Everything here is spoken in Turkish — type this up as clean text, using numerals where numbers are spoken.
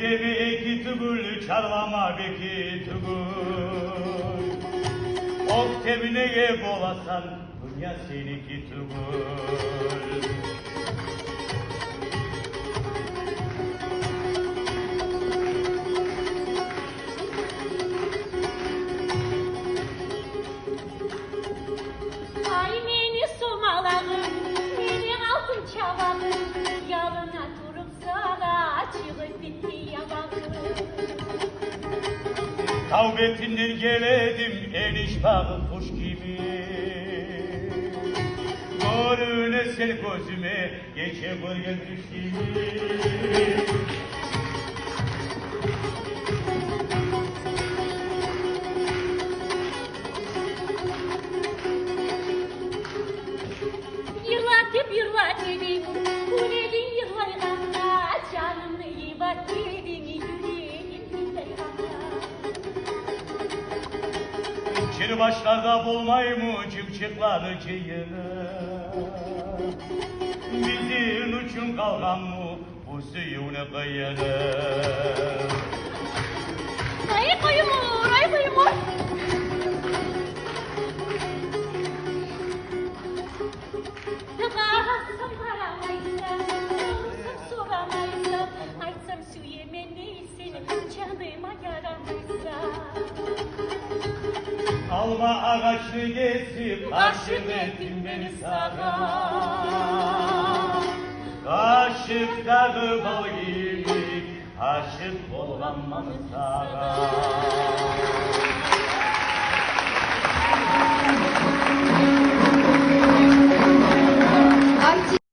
Oktevi eki tugul çarlama beki tugul. Oktevi neye bolasan dünya seniki tugul. Ay meni somalağım, meni altın çavağım, yalına durup sana çıkıp bitti yavağım. Tavbetinden geledim eniş bağı kuş gibi. Görüne sen gözüme geçe bırgın düş gibi. Yırladım, kuledin yırlayğanda, canımı yivat dedin, yüreğim dinleyğanda. Çir başlarda bulmay mı cımçıkları cıyını? Bizim uçun kalgan mı bu suyunu kıyını? Ay koyumur, ay koyumur. Tıkağısın paramaysa, olsun soramaysa, açsam su yemeniysin, canıma yaramaysa. Alma ağaçlı gezip aşık ettin beni sana. Kaşık dağı bal gibi aşık olamam sana.